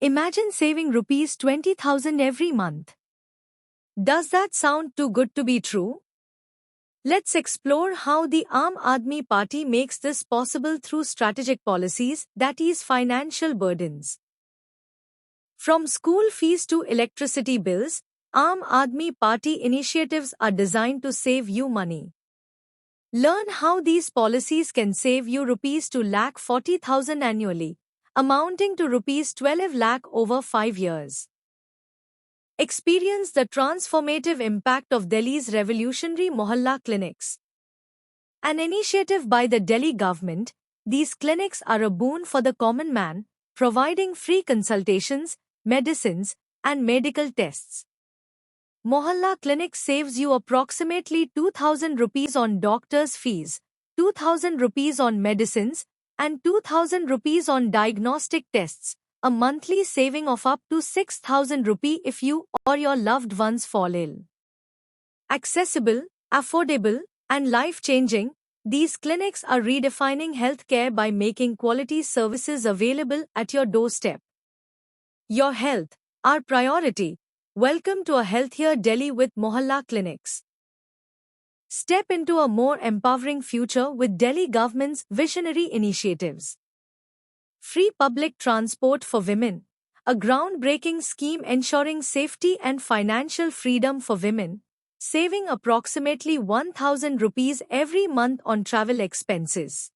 Imagine saving rupees 20,000 every month. Does that sound too good to be true? Let's explore how the Aam Aadmi Party makes this possible through strategic policies that ease financial burdens. From school fees to electricity bills, Aam Aadmi Party initiatives are designed to save you money. Learn how these policies can save you rupees 2,40,000 annually, amounting to rupees 12 lakh over 5 years. Experience the transformative impact of Delhi's revolutionary Mohalla clinics. An initiative by the Delhi government, these clinics are a boon for the common man, providing free consultations, medicines, and medical tests. Mohalla Clinic saves you approximately 2,000 rupees on doctor's fees, 2,000 rupees on medicines, and 2,000 rupees on diagnostic tests, a monthly saving of up to 6,000 rupee if you or your loved ones fall ill. Accessible, affordable, and life-changing, these clinics are redefining healthcare by making quality services available at your doorstep. Your health, our priority. Welcome to a healthier Delhi with Mohalla Clinics. Step into a more empowering future with Delhi government's visionary initiatives. Free public transport for women, a groundbreaking scheme ensuring safety and financial freedom for women, saving approximately 1,000 rupees every month on travel expenses.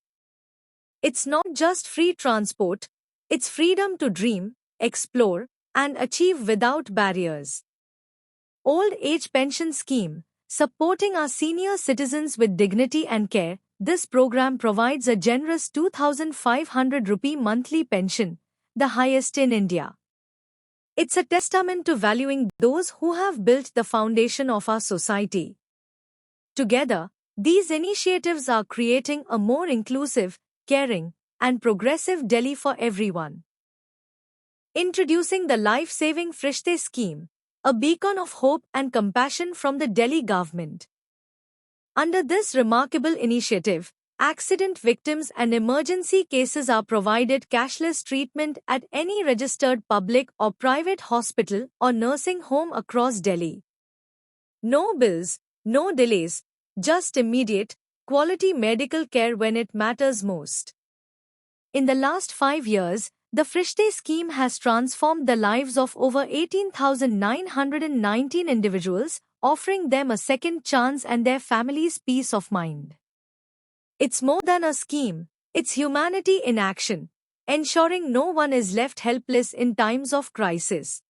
It's not just free transport, it's freedom to dream, explore, and achieve without barriers. Old Age Pension Scheme, supporting our senior citizens with dignity and care. This program provides a generous 2,500 rupee monthly pension, the highest in India. It's a testament to valuing those who have built the foundation of our society. Together, these initiatives are creating a more inclusive, caring, and progressive Delhi for everyone. Introducing the life-saving Frishte scheme, a beacon of hope and compassion from the Delhi government. Under this remarkable initiative, accident victims and emergency cases are provided cashless treatment at any registered public or private hospital or nursing home across Delhi. No bills, no delays, just immediate, quality medical care when it matters most. In the last 5 years, the Frishte scheme has transformed the lives of over 18,919 individuals, offering them a second chance and their families peace of mind. It's more than a scheme, it's humanity in action, ensuring no one is left helpless in times of crisis.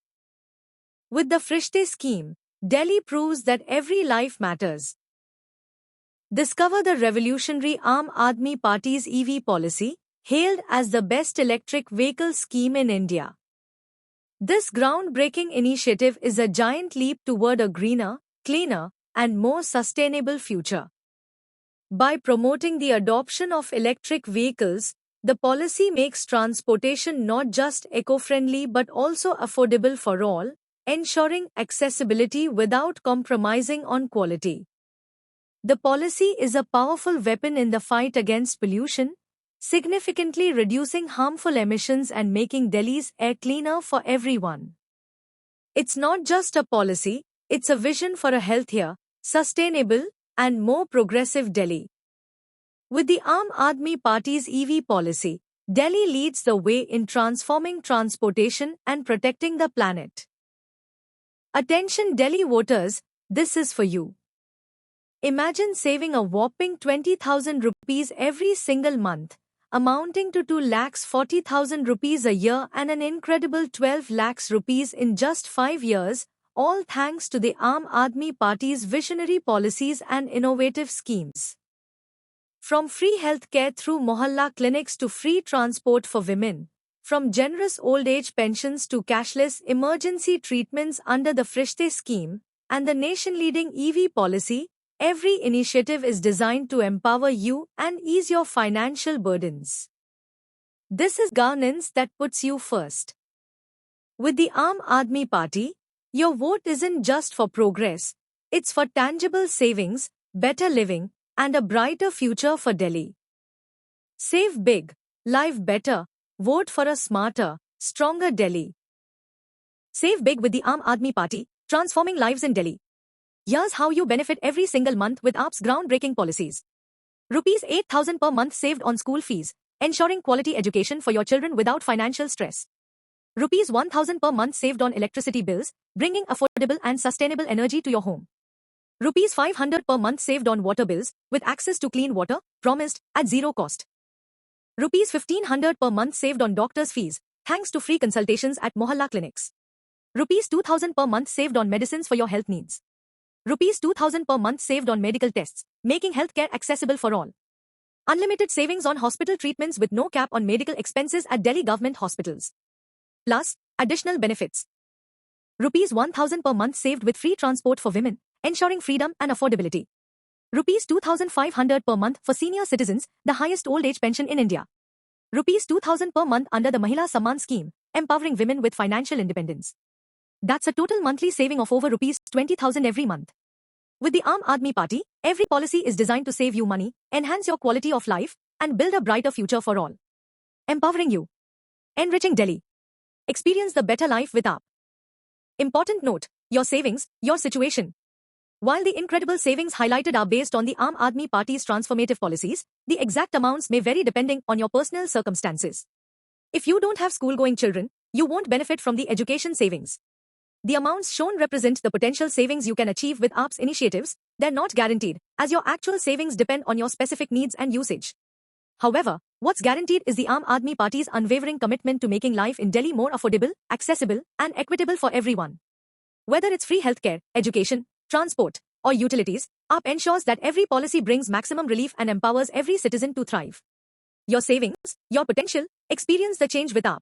With the Frishte scheme, Delhi proves that every life matters. Discover the revolutionary Aam Aadmi Party's EV policy, hailed as the best electric vehicle scheme in India. This groundbreaking initiative is a giant leap toward a greener, cleaner, and more sustainable future. By promoting the adoption of electric vehicles, the policy makes transportation not just eco-friendly but also affordable for all, ensuring accessibility without compromising on quality. The policy is a powerful weapon in the fight against pollution, significantly reducing harmful emissions and making Delhi's air cleaner for everyone. It's not just a policy, it's a vision for a healthier, sustainable, and more progressive Delhi. With the Aam Aadmi Party's EV policy, Delhi leads the way in transforming transportation and protecting the planet. Attention Delhi voters, this is for you. Imagine saving a whopping 20,000 rupees every single month, amounting to 2,40,000 rupees a year and an incredible 12 lakhs rupees in just 5 years, all thanks to the Aam Aadmi Party's visionary policies and innovative schemes. From free healthcare through Mohalla clinics to free transport for women, from generous old age pensions to cashless emergency treatments under the Frishte scheme, and the nation-leading EV policy, every initiative is designed to empower you and ease your financial burdens. This is governance that puts you first. With the Aam Aadmi Party, your vote isn't just for progress, it's for tangible savings, better living, and a brighter future for Delhi. Save big, live better, vote for a smarter, stronger Delhi. Save big with the Aam Aadmi Party, transforming lives in Delhi. Here's how you benefit every single month with AAP's groundbreaking policies. Rupees 8,000 per month saved on school fees, ensuring quality education for your children without financial stress. Rupees 1,000 per month saved on electricity bills, bringing affordable and sustainable energy to your home. Rupees 500 per month saved on water bills, with access to clean water, promised, at zero cost. Rupees 1,500 per month saved on doctors' fees, thanks to free consultations at Mohalla clinics. Rupees 2,000 per month saved on medicines for your health needs. Rupees 2,000 per month saved on medical tests, making healthcare accessible for all. Unlimited savings on hospital treatments with no cap on medical expenses at Delhi government hospitals. Plus, additional benefits. Rupees 1,000 per month saved with free transport for women, ensuring freedom and affordability. Rupees 2,500 per month for senior citizens, the highest old age pension in India. Rupees 2,000 per month under the Mahila Samman scheme, empowering women with financial independence. That's a total monthly saving of over Rupees 20,000 every month. With the Aam Aadmi Party, every policy is designed to save you money, enhance your quality of life, and build a brighter future for all. Empowering you. Enriching Delhi. Experience the better life with AAP. Important note, your savings, your situation. While the incredible savings highlighted are based on the Aam Aadmi Party's transformative policies, the exact amounts may vary depending on your personal circumstances. If you don't have school-going children, you won't benefit from the education savings. The amounts shown represent the potential savings you can achieve with AAP's initiatives. They're not guaranteed, as your actual savings depend on your specific needs and usage. However, what's guaranteed is the Aam Aadmi Party's unwavering commitment to making life in Delhi more affordable, accessible, and equitable for everyone. Whether it's free healthcare, education, transport, or utilities, AAP ensures that every policy brings maximum relief and empowers every citizen to thrive. Your savings, your potential, experience the change with AAP.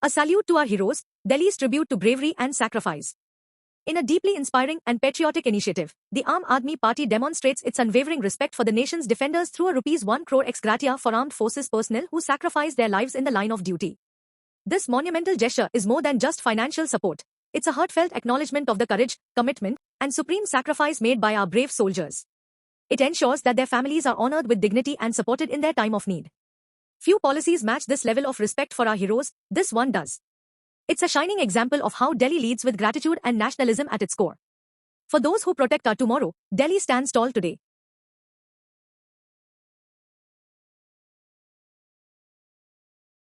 A salute to our heroes, Delhi's tribute to bravery and sacrifice. In a deeply inspiring and patriotic initiative, the Aam Aadmi Party demonstrates its unwavering respect for the nation's defenders through a Rs 1 crore ex gratia for armed forces personnel who sacrifice their lives in the line of duty. This monumental gesture is more than just financial support. It's a heartfelt acknowledgement of the courage, commitment, and supreme sacrifice made by our brave soldiers. It ensures that their families are honored with dignity and supported in their time of need. Few policies match this level of respect for our heroes, this one does. It's a shining example of how Delhi leads with gratitude and nationalism at its core. For those who protect our tomorrow, Delhi stands tall today.